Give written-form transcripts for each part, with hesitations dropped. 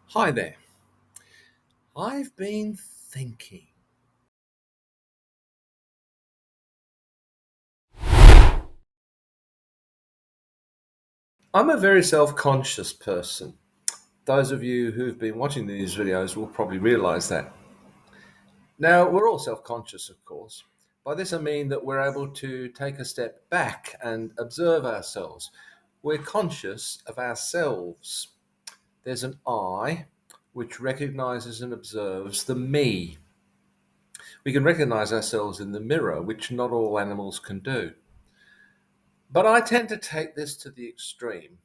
Hi there. I've been thinking. I'm a very self conscious person. Those of you who've been watching these videos will probably realize that. Now, we're all self conscious, of course. By this, I mean that we're able to take a step back and observe ourselves. We're conscious of ourselves. There's an I, which recognizes and observes the me. We can recognize ourselves in the mirror, which not all animals can do. But I tend to take this to the extreme.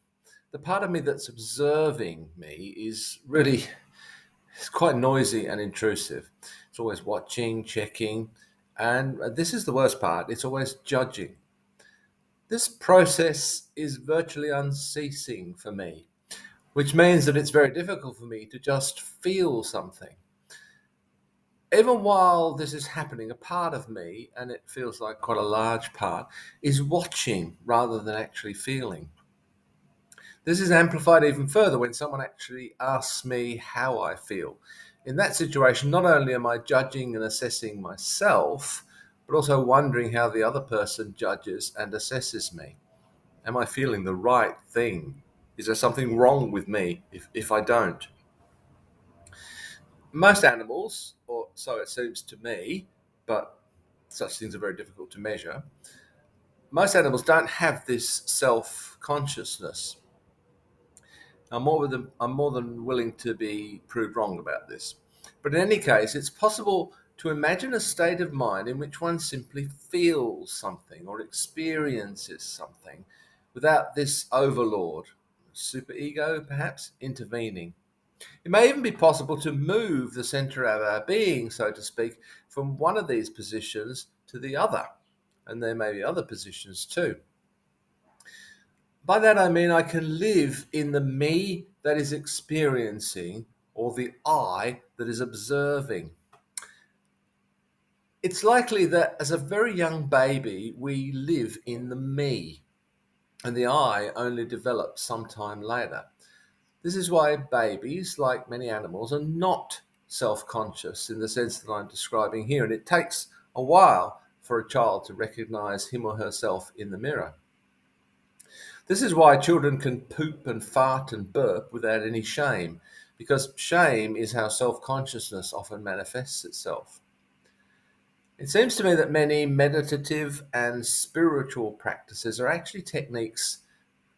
The part of me that's observing me is really it's quite noisy and intrusive. It's always watching, checking, and this is the worst part, it's always judging. This process is virtually unceasing for me, which means that it's very difficult for me to just feel something. Even while this is happening, a part of me, and it feels like quite a large part, is watching rather than actually feeling. This is amplified even further when someone actually asks me how I feel. In that situation, not only am I judging and assessing myself, but also wondering how the other person judges and assesses me. Am I feeling the right thing? Is there something wrong with me if I don't? Most animals, or so it seems to me, but such things are very difficult to measure, most animals don't have this self consciousness. I'm more than willing to be proved wrong about this. But in any case, it's possible to imagine a state of mind in which one simply feels something or experiences something without this overlord, superego perhaps, intervening. It may even be possible to move the center of our being, so to speak, from one of these positions to the other. And there may be other positions too. By that I mean I can live in the me that is experiencing or the I that is observing. It's likely that as a very young baby, we live in the me, and the I only develops sometime later. This is why babies, like many animals, are not self conscious in the sense that I'm describing here, and it takes a while for a child to recognize him or herself in the mirror. This is why children can poop and fart and burp without any shame, because shame is how self consciousness often manifests itself. It seems to me that many meditative and spiritual practices are actually techniques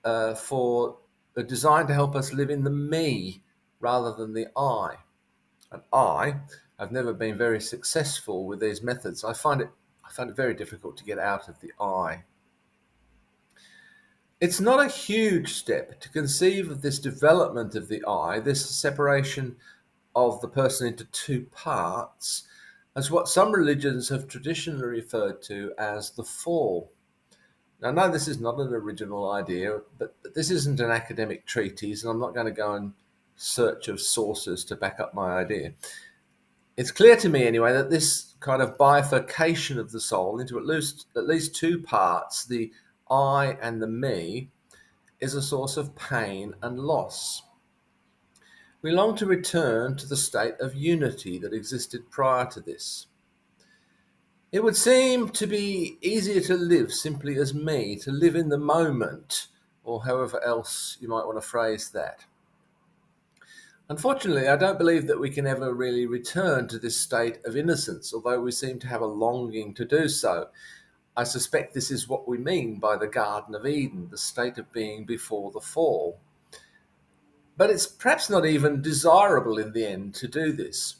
for designed to help us live in the me rather than the I. And I have never been very successful with these methods. I find it very difficult to get out of the I. It's not a huge step to conceive of this development of the I, this separation of the person into two parts, as what some religions have traditionally referred to as the fall. Now, I know this is not an original idea, but this isn't an academic treatise, and I'm not going to go in search of sources to back up my idea. It's clear to me, anyway, that this kind of bifurcation of the soul into at least two parts, the I and the me, is a source of pain and loss. We long to return to the state of unity that existed prior to this. It would seem to be easier to live simply as me, to live in the moment, or however else you might want to phrase that. Unfortunately, I don't believe that we can ever really return to this state of innocence, although we seem to have a longing to do so. I suspect this is what we mean by the Garden of Eden, the state of being before the fall. But it's perhaps not even desirable in the end to do this.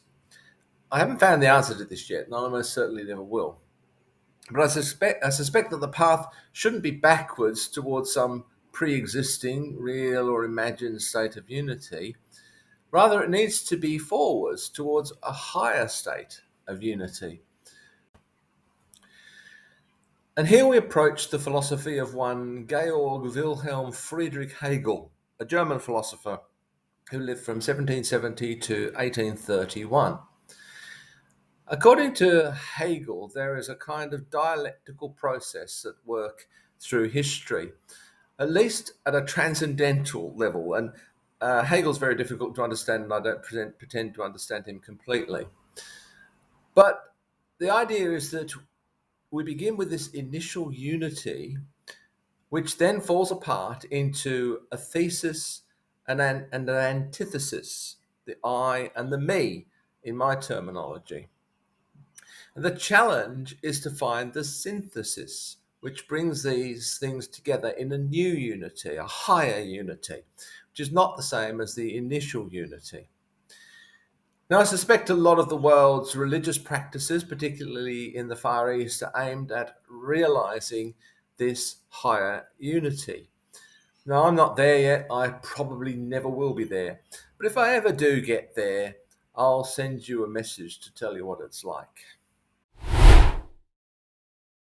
I haven't found the answer to this yet, and I almost certainly never will. But I suspect that the path shouldn't be backwards towards some pre-existing, real or imagined state of unity. Rather, it needs to be forwards towards a higher state of unity. And here we approach the philosophy of one Georg Wilhelm Friedrich Hegel, a German philosopher who lived from 1770 to 1831. According to Hegel, there is a kind of dialectical process at work through history, at least at a transcendental level. And Hegel's very difficult to understand, and I don't pretend to understand him completely. But the idea is that we begin with this initial unity, which then falls apart into a thesis and an antithesis, the I and the me, in my terminology. And the challenge is to find the synthesis, which brings these things together in a new unity, a higher unity, which is not the same as the initial unity. Now, I suspect a lot of the world's religious practices, particularly in the Far East, are aimed at realizing this higher unity. Now, I'm not there yet. I probably never will be there. But if I ever do get there, I'll send you a message to tell you what it's like.